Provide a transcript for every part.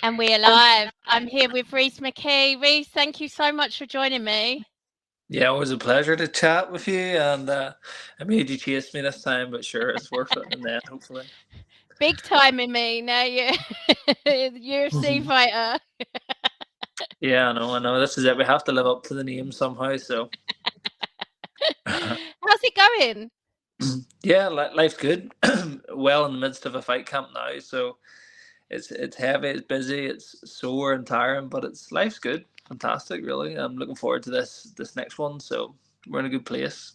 And we're live. I'm here with Rhys McKee. Rhys, thank you so much for joining me. Yeah, it was a pleasure to chat with you, and I made you chase me this time, but sure, it's worth it in the end, hopefully. Big time in me. Now you're UFC Mhm. fighter. Yeah, I know. This is it. We have to live up to the name somehow. So, How's it going? yeah, life's good. Well, in the midst of a fight camp now, so it's heavy, it's busy, it's sore and tiring, but it's life's good, fantastic. Really, I'm looking forward to this next one. So we're in a good place.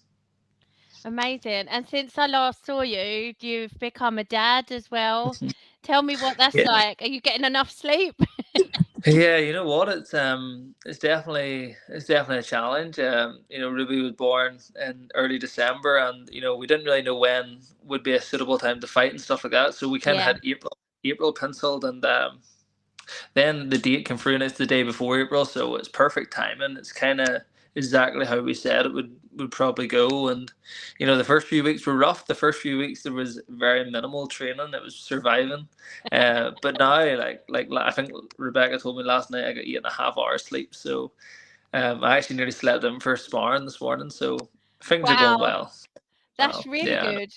Amazing. And since I last saw you, you've become a dad as well. Tell me what that's Yeah. like. Are you getting enough sleep? Yeah, you know what? It's definitely a challenge. Ruby was born in early December, and we didn't really know when would be a suitable time to fight and stuff like that. So we kind of Yeah. had April penciled, and then the date came through, and it's the day before April, so it's perfect timing. It's kind of exactly how we said it would probably go. And the first few weeks were rough. The first few weeks there was very minimal training. It was surviving. But now, like I think Rebecca told me last night, I got 8.5 hours sleep. So I actually nearly slept in for sparring this morning. So things are going Wow. well. That's really Yeah. good.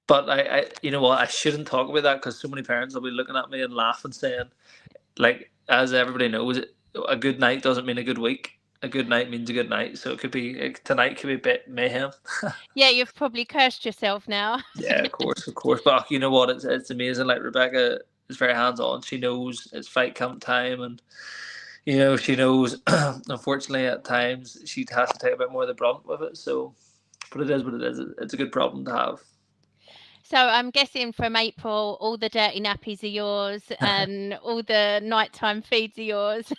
But you know what? I shouldn't talk about that because so many parents will be looking at me and laughing, saying, like, as everybody knows, a good night doesn't mean a good week. A good night means a good night. So tonight could be a bit mayhem. Yeah, you've probably cursed yourself now. Yeah, of course. But you know what? It's amazing. Like, Rebecca is very hands on. She knows it's fight camp time, and she knows. Unfortunately, at times she has to take a bit more of the brunt with it. So, but it is what it is. It's a good problem to So I'm guessing from April, all the dirty nappies are yours have. and all the nighttime feeds are yours.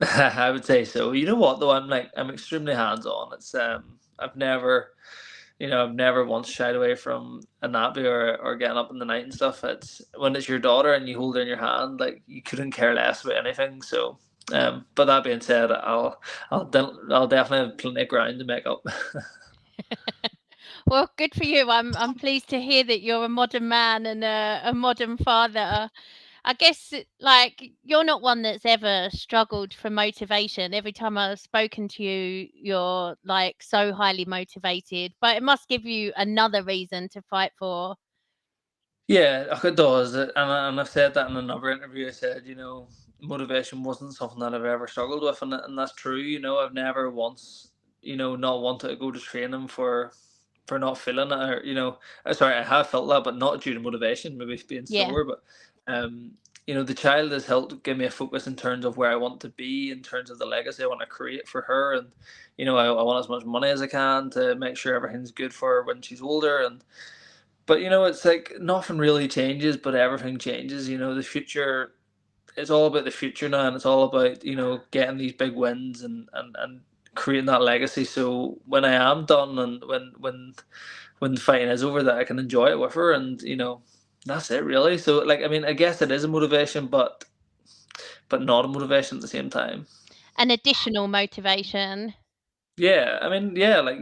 I would say so. You know what though? I'm extremely hands on. It's I've never once shied away from a nappy or getting up in the night and stuff. It's when it's your daughter and you hold her in your hand, like you couldn't care less about anything. So, but that being said, I'll definitely have plenty of ground to make up. Well, good for you. I'm pleased to hear that you're a modern man and a modern father. I guess like you're not one that's ever struggled for motivation. Every time I've spoken to you, you're like so highly motivated, but it must give you another reason to fight for. Yeah, it does, and I've said that in another interview. I said, motivation wasn't something that I've ever struggled with, and that's true. I've never once, not wanted to go to training for not feeling it, or sorry, I have felt that, but not due to motivation, maybe being Yeah. sore, but the child has helped give me a focus in terms of where I want to be, in terms of the legacy I want to create for her, and I want as much money as I can to make sure everything's good for her when she's older, and but it's like nothing really changes, but everything changes. The future. It's all about the future now, and it's all about getting these big wins and creating that legacy. So when I am done, and when the fighting is over, that I can enjoy it with her, and that's it really. So like, I mean, I guess it is a motivation, but not a motivation at the same time. An additional motivation. Yeah, I mean, yeah, like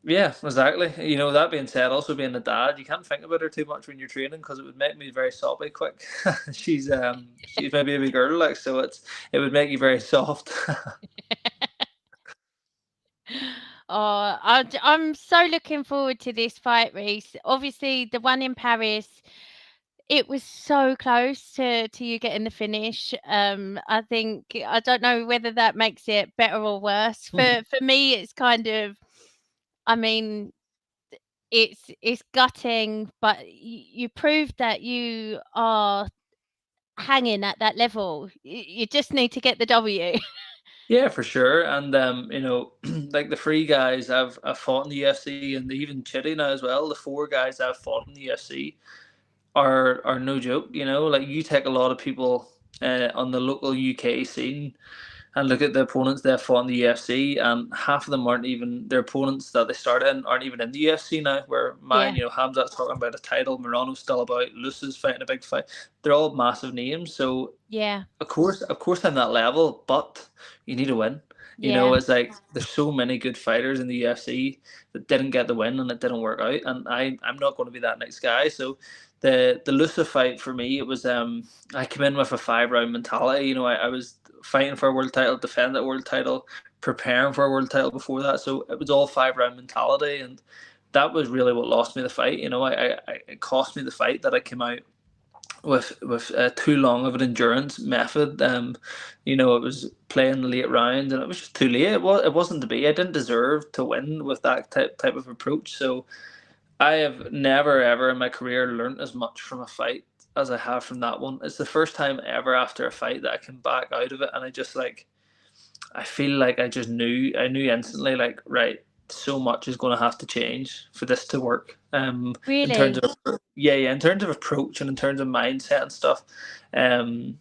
yeah, exactly. That being said, also being a dad, you can't think about her too much when you're training because it would make me very soppy quick. She's my baby girl, like, so it would make you very soft. Oh, I'm so looking forward to this fight, Reese. Obviously, the one in Paris, it was so close to you getting the finish. I think I don't know whether that makes it better or worse. For me, it's kind of, I mean, it's gutting, but you proved that you are hanging at that level. You just need to get the W. Yeah, for sure. And like the three guys I've fought in the UFC, and even Chidi now as well. The four guys I've fought in the UFC are no joke. Like, you take a lot of people on the local UK scene and look at the opponents they've fought in the UFC, and half of them aren't even their opponents that they started in aren't even in the UFC now. Where mine, Yeah, Hamzat's talking about a title, Morano's still about, Luce is fighting a big fight. They're all massive names, so yeah. of course I'm that level, but you need to win. Yeah. It's like there's so many good fighters in the UFC that didn't get the win and it didn't work out, and I'm not going to be that next guy. So the Lusa fight for me, it was I came in with a 5 round mentality. I was fighting for a world title, defending a world title, preparing for a world title before that. So it was all 5 round mentality, and that was really what lost me the fight. It cost me the fight that I came out with too long of an endurance method. It was playing the late rounds, and it was just too late. It wasn't to be. I didn't deserve to win with that type of approach. So I have never ever in my career learned as much from a fight as I have from that one. It's the first time ever after a fight that I can back out of it, and I just like I feel like I knew instantly, like, right, so much is going to have to change for this to work. In terms Really? of in terms of approach and in terms of mindset and stuff. Um,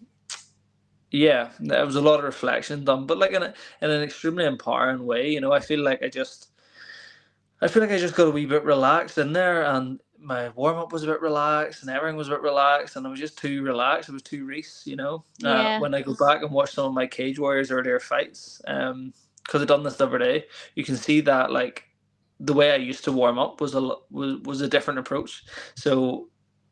yeah, there was a lot of reflection done, but like in an extremely empowering way. I feel like I just got a wee bit relaxed in there, and my warm up was a bit relaxed, and everything was a bit relaxed, and I was just too relaxed. It was too Rhys. Yeah. When I go back and watch some of my Cage Warriors earlier fights, because I've done this the other day, you can see that like the way I used to warm up was a different approach. So,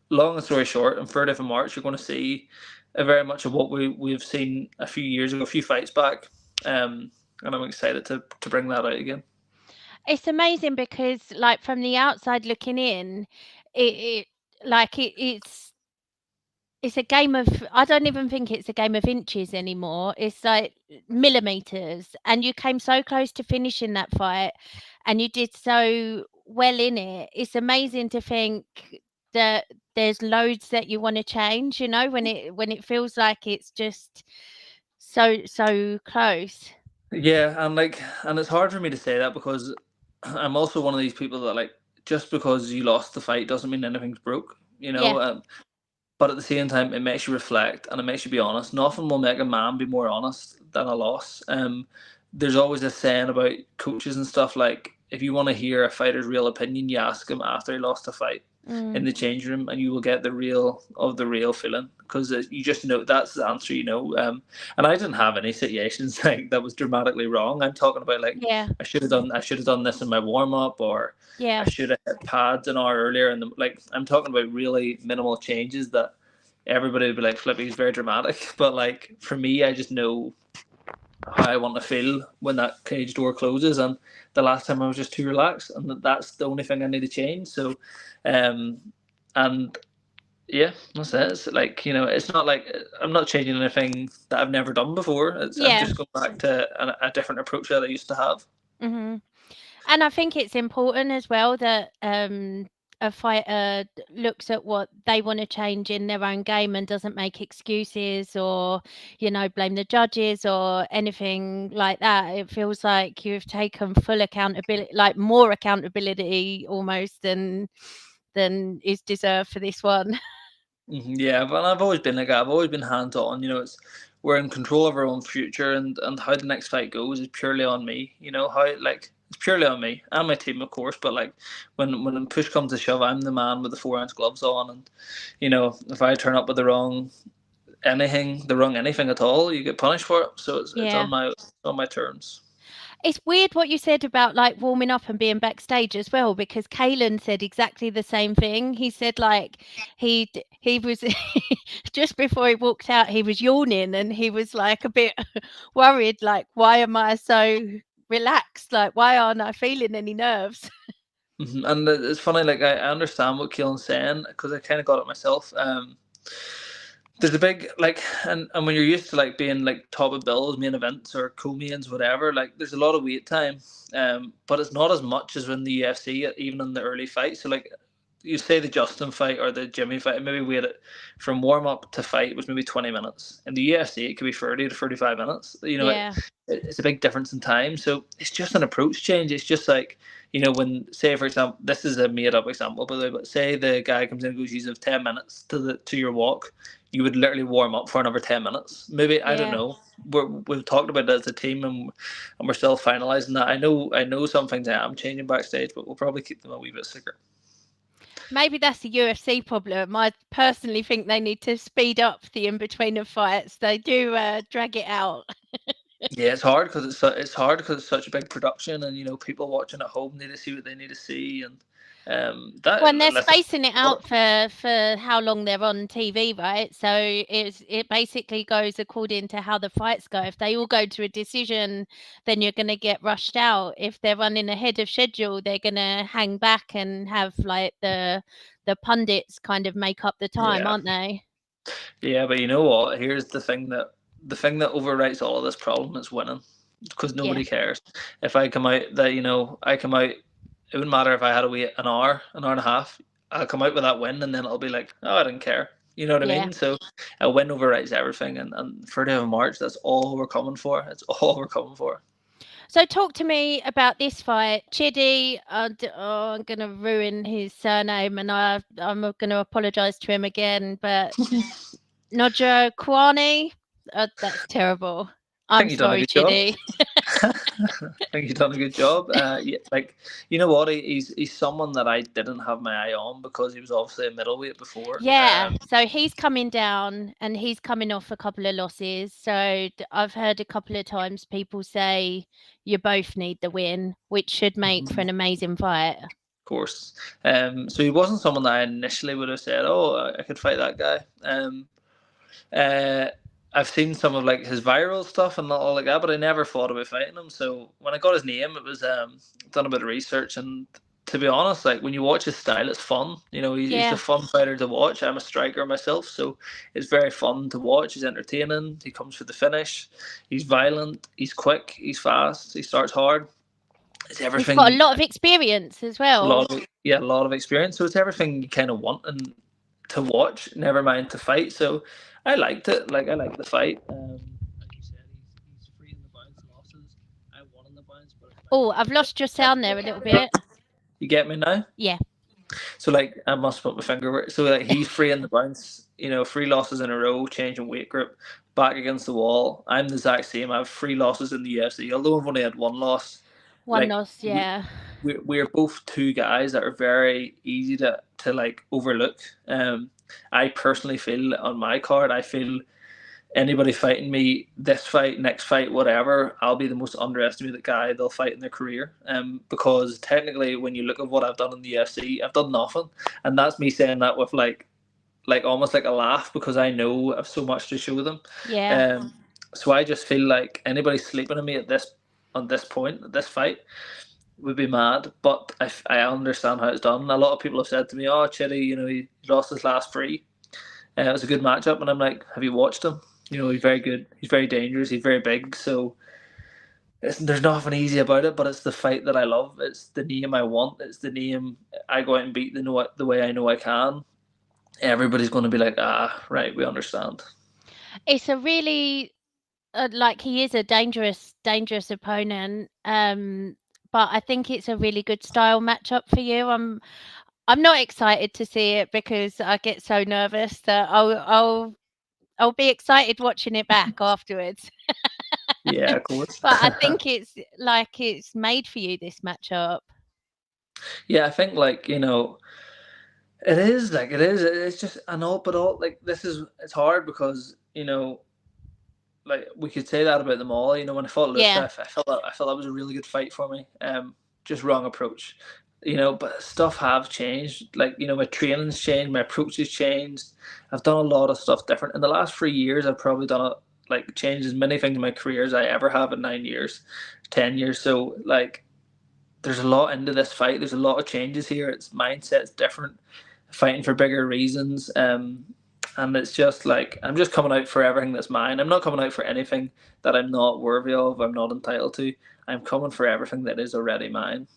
long story short, in 30th of March, you're going to see a very much of what we've seen a few years ago, a few fights back, and I'm excited to bring that out again. It's amazing because, like, from the outside looking in, it like it's a game of, I don't even think it's a game of inches anymore. It's like millimeters, and you came so close to finishing that fight, and you did so well in it. It's amazing to think that there's loads that you want to change. When it feels like it's just so close. Yeah, and it's hard for me to say that because I'm also one of these people that like just because you lost the fight doesn't mean anything's broke. Yeah. But at the same time, it makes you reflect and it makes you be honest. Nothing will make a man be more honest than a loss. There's always this saying about coaches and stuff like if you want to hear a fighter's real opinion, you ask him after he lost a fight in Mm. the changing room, and you will get the real of the real feeling because you just know that's the answer. And I didn't have any situations like that was dramatically wrong. I'm talking about like Yeah. I should have done this in my warm up, or I Yeah. should have hit pads an hour earlier. And like I'm talking about really minimal changes that everybody would be like, Flippy is very dramatic. But like for me, I just know how I want to feel when that cage door closes. And the last time I was just too relaxed, and that's the only thing I need to change. So, um, and yeah, that's it. It's like it's not like I'm not changing anything that I've never done before. I'm Yeah. just going back to a different approach that I used to have. Hmm. And I think it's important as well that a fighter looks at what they want to change in their own game and doesn't make excuses or, blame the judges or anything like that. It feels like you've taken full accountability, like more accountability almost than is deserved for this one. Yeah, but I've always been like that. I've always been hands on. It's we're in control of our own future, and how the next fight goes is purely on me. How it's purely on me and my team, of course. But like when push comes to shove, I'm the man with the 4 ounce gloves on, and if I turn up with the wrong anything at all, you get punished for it. So it's Yeah. on my terms. It's weird what you said about, like, warming up and being backstage as well, because Kalen said exactly the same thing. He said, like, he was just before he walked out, he was yawning and he was, like, a bit worried, like, "Why am I so relaxed? Like, why aren't I feeling any nerves?" And it's funny, like I understand what Keelan's saying because I kind of got it myself. There's a big like and when you're used to like being like top of bills, main events or co-mains, whatever, like there's a lot of wait time. But it's not as much as when the UFC, even in the early fights. So like you say the Justin fight or the Jimmy fight, maybe waited from warm up to fight was maybe 20 minutes. In the UFC, it could be 30 to 35 minutes. Yeah. It's a big difference in time. So it's just an approach change. It's just like when say for example, this is a made up example by the way, but say the guy comes in and goes, you have 10 minutes to your walk, you would literally warm up for another 10 minutes. Maybe I don't Yeah. know. We've talked about it as a team, and we're still finalising that. I know some things I am changing backstage, but we'll probably keep them a wee bit secret. Maybe that's a UFC problem. I personally think they need to speed up the in between of fights. They do drag it out. Yeah, it's hard because it's such a big production, and people watching at home need to see what they need to see, and Well, and they're listen, spacing it out for how long they're on TV, right? So it basically goes according to how the fights go. If they all go to a decision, then you're going to get rushed out. If they're running ahead of schedule, they're going to hang back and have like the pundits kind of make up the time, yeah, aren't they? yeah. But you know what? Here's the thing that overwrites all of this problem is winning, because Yeah, nobody cares. If I come out I come out, it wouldn't matter if I had to wait an hour and a half. I'll come out with that win, and then it'll be like, oh, I didn't care. You know what I yeah. mean? So a win overrides everything, and 30th of March, that's all we're coming for. It's all we're coming for. So talk to me about this fight, Chidi. I'm going to ruin his surname, and I'm going to apologise to him again. But NjoKuani, that's terrible. I I'm think you've done a sorry, good job. Chidi. I think you've done a good job. Yeah, like, you know what? He's someone that I didn't have my eye on because he was obviously a middleweight before. Yeah, so he's coming down and he's coming off a couple of losses. So I've heard a couple of times people say you both need the win, which should make for Of an amazing fight. course. So he wasn't someone that I initially would have said, "Oh, I could fight that guy." Uh, I've seen some of like his viral stuff and all like that, but I never thought about fighting him. So when I got his name, it was done a bit of research, and to be honest, like when you watch his style, it's fun. He's a Yeah, fun fighter to watch. I'm a striker myself, so it's very fun to watch. He's entertaining. He comes for the finish. He's violent. He's quick. He's fast. He starts hard. It's he's got a everything. lot of experience as well. A lot of experience. So it's everything you kind of want and to watch. Never mind to fight. So I liked it. Like I liked the fight. Like you said, he's free in the bounce losses. I won in the bounce, but it's my Oh, fight. I've lost your sound there a little bit. You get me now? Yeah, So like I must put my finger where. So like he's free in the bounce. 3 losses in a row, changing weight group, back against the wall. I'm the exact same. I have 3 losses in the UFC, although I've only had 1 loss. one Like loss. Yeah, we're both two guys that are very easy to like overlook. I personally feel on my card, I feel anybody fighting me this fight, next fight, whatever, I'll be the most underestimated guy they'll fight in their career. Because technically, when you look at what I've done in the UFC, I've done nothing, and that's me saying that with like almost like a laugh because I know I've so much to show them. yeah. Um, so I just feel like anybody sleeping on me on this point, at this fight, would be mad. But I understand how it's done. A lot of people have said to me, "Oh, Chitty, he lost his last 3. It was a good matchup," and I'm like, "Have you watched him? He's very good. He's very dangerous. He's very big. So there's nothing easy about it. But it's the fight that I love. It's the name I want. It's the name I go out and beat the way I know I can. Everybody's going to be like, ah, right, we understand." It's a really like he is a dangerous opponent. But I think it's a really good style matchup for you. I'm not excited to see it because I get so nervous that I'll be excited watching it back afterwards. Yeah, of course. But I think it's made for you, this matchup. Yeah, I think it is like it is. It's just an all but all like it's hard because like we could say that about them all. When I fought Luke, Yeah, I felt that was a really good fight for me. Just wrong approach. But stuff have changed. Like my training's changed, my approach has changed. I've done a lot of stuff different in the last 3 years. I've probably changed as many things in my career as I ever have in 9 years, 10 years. So like, there's a lot into this fight. There's a lot of changes here. Its mindset's different. Fighting for bigger reasons. And it's just like I'm just coming out for everything that's mine. I'm not coming out for anything that I'm not worthy of. I'm not entitled to. I'm coming for everything that is already mine.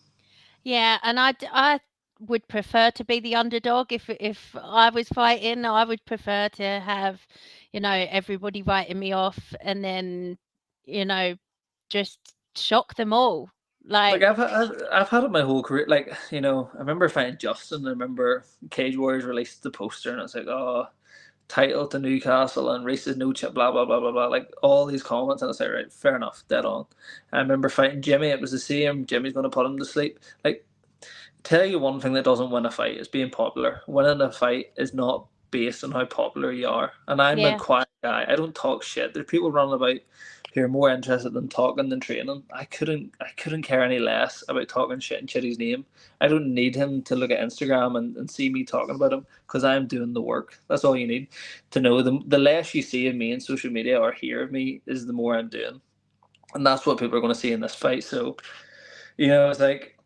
yeah, and I would prefer to be the underdog if I was fighting. I would prefer to have, everybody writing me off and then, you know, just shock them all. Like Like, I've had it my whole career. Like I remember fighting Justin. I remember Cage Warriors released the poster, and it's like, oh, title to Newcastle and Rhys is no chip, blah blah blah blah blah. Like all these comments, and it's like, right, fair enough, dead on. I remember fighting Jimmy. It was the same. Jimmy's going to put him to sleep. Like, tell you one thing that doesn't win a fight is being popular. Winning a fight is not based on how popular you are. And I'm a yeah, quiet guy. I don't talk shit. There's people running about who are more interested in talking than training. I couldn't care any less about talking shit in Chidi's name. I don't need him to look at Instagram and see me talking about him because I'm doing the work. That's all you need to know. The less you see of me in social media or hear of me is the more I'm doing. And that's what people are going to see in this fight. So, it's like,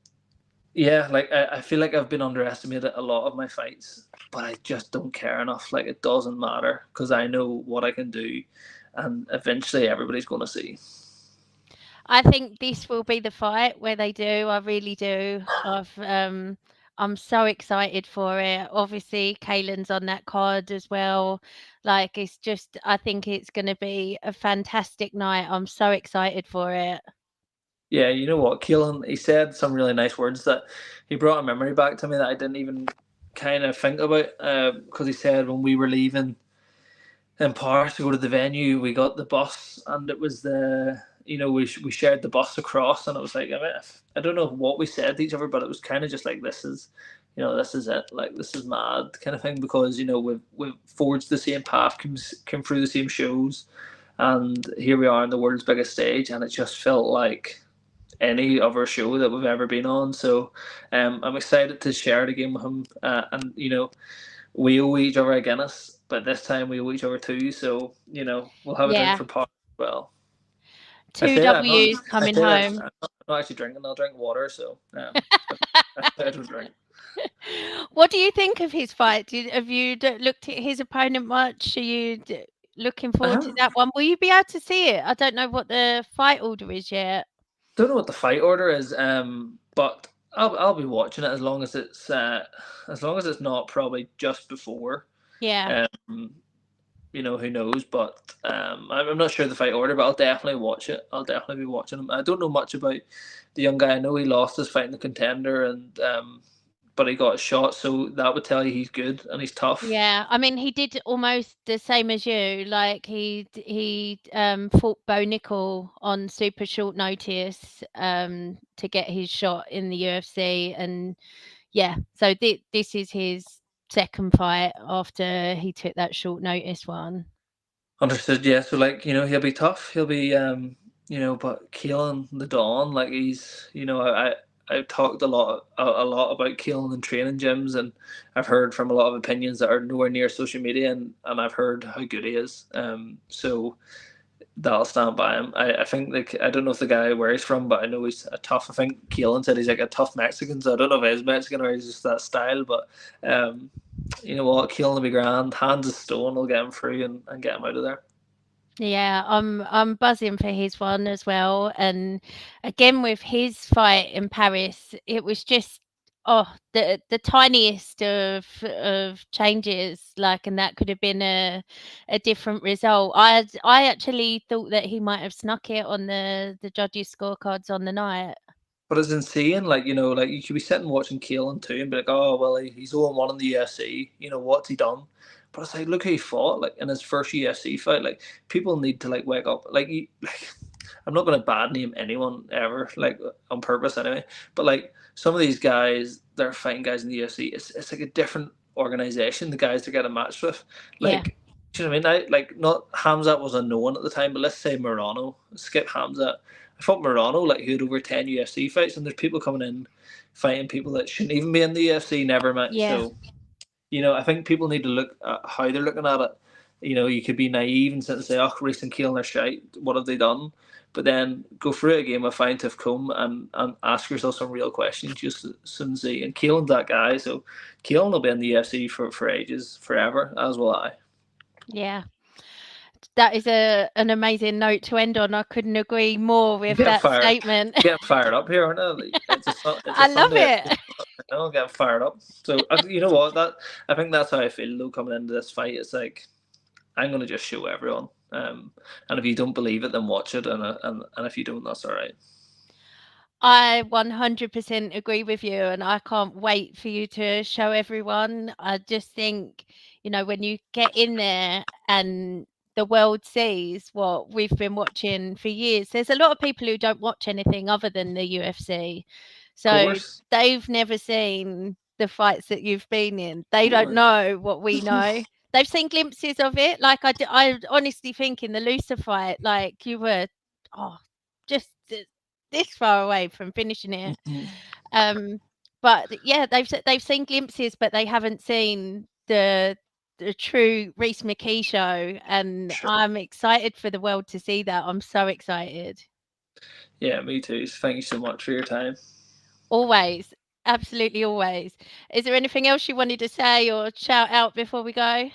yeah, like I feel like I've been underestimated a lot of my fights, but I just don't care enough. Like it doesn't matter because I know what I can do, and eventually everybody's going to see. I think this will be the fight where they do. I really do. I'm so excited for it. Obviously, Kaylin's on that card as well. Like, it's just, I think it's going to be a fantastic night. I'm so excited for it. Yeah, you know what, Keelan, he said some really nice words that he brought a memory back to me that I didn't even kind of think about. Because he said when we were leaving in Paris to go to the venue, we got the bus, and it was we shared the bus across, and it was like I don't know what we said to each other, but it was kind of just like this is it, like this is mad kind of thing because we've forged the same path, came through the same shows, and here we are on the world's biggest stage, and it just felt like any other show that we've ever been on. So I'm excited to share the game with him, and we owe each other a Guinness, but this time we owe each other two. So we'll have a drink Yeah. for part as well. I Two say that I'm not. W's I coming say that home. I'm not actually drinking. I'll drink water. So I don't drink. What do you think of his fight? Have you looked at his opponent much? Are you looking I forward to haven't. that one? Will you be able to see it? I don't know what the fight order is yet. Don't know what the fight order is. But I'll be watching it as long as it's not probably just before. Yeah. Um, who knows? But I'm not sure the fight order, but I'll definitely watch it. I'll definitely be watching him. I don't know much about the young guy. I know he lost his fight in the Contender, and but he got a shot, so that would tell you he's good and he's tough. Yeah, I mean, he did almost the same as you. Like he fought Bo Nickel on super short notice to get his shot in the UFC, and yeah, so this is his second fight after he took that short notice one. Understood. Yeah. So he'll be tough. He'll be but Keelan the Dawn, like he's I've talked a lot about Keelan in training gyms, and I've heard from a lot of opinions that are nowhere near social media, and I've heard how good he is. So that'll stand by him. I think I don't know if the guy where he's from, but I know he's a tough. I think Keelan said he's like a tough Mexican, so I don't know if he's Mexican or he's just that style. But you know what, Keelan will be grand. Hands of stone will get him through and get him out of there. Yeah, I'm buzzing for his one as well. And again with his fight in Paris, it was just the tiniest of changes, like, and that could have been a different result. I actually thought that he might have snuck it on the judges' scorecards on the night. But it's insane. Like you could be sitting watching Keelan too and be like, oh well, he's 0-1 in the UFC. What's he done? But it's like, look who he fought. Like in his first UFC fight. Like people need to like wake up. Like I'm not going to bad name anyone ever, like on purpose anyway. But like some of these guys, they're fighting guys in the UFC. It's like a different organization. The guys they're getting matched with, Yeah, like. Do you know what I mean? Like not Hamzat was unknown at the time, but let's say Morano, skip Hamzat. I thought Morano, like, who had over 10 UFC fights, and there's people coming in fighting people that shouldn't even be in the UFC, never mind. yeah, So, I think people need to look at how they're looking at it. You could be naive and sit and say, oh, Rhys and Keelan are shite. What have they done? But then go through a game of fine tooth comb and ask yourself some real questions just and see. And Keelan's that guy, so Keelan will be in the UFC for ages, forever, as will I. yeah. That is an amazing note to end on. I couldn't agree more I'm with getting that fired. statement. Getting fired up here, aren't I? Like, it's a I love Sunday. it. I'm getting fired up. So you know what? I think that's how I feel though coming into this fight. It's like I'm gonna just show everyone. And if you don't believe it, then watch it. And if you don't, that's all right. I 100% agree with you, and I can't wait for you to show everyone. I just think, when you get in there and the world sees what we've been watching for years, there's a lot of people who don't watch anything other than the UFC. Of So course. they've never seen the fights that you've been in. They don't Totally. know what we know. They've seen glimpses of it. Like I honestly think in the Looser fight, like you were oh, just this far away from finishing it. Mhm. But yeah, they've seen glimpses, but they haven't seen the true Rhys McKee show, and Sure. I'm excited for the world to see that. I'm so excited. Yeah, me too. Thank you so much for your time. Always, absolutely always. Is there anything else you wanted to say or shout out before we go?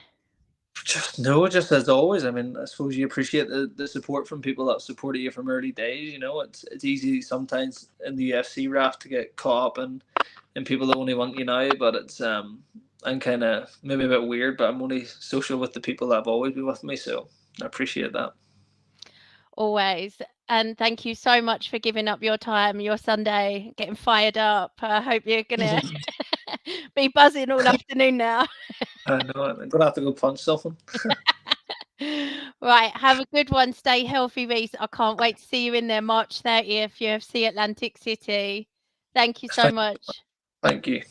Just no, just as always. I mean, I suppose you appreciate the support from people that supported you from early days. You know, it's easy sometimes in the UFC raft to get caught up in people that only want you now. But it's I'm kind of maybe a bit weird, but I'm only social with the people that have always been with me. So I appreciate that. Always. And thank you so much for giving up your time, your Sunday, getting fired up. I hope you're gonna be buzzing all afternoon now. I know I'm gonna have to go punch something. Right, have a good one. Stay healthy, Reese. I can't wait to see you in there March 30th, UFC Atlantic City. Thank you so Thank, much. thank you.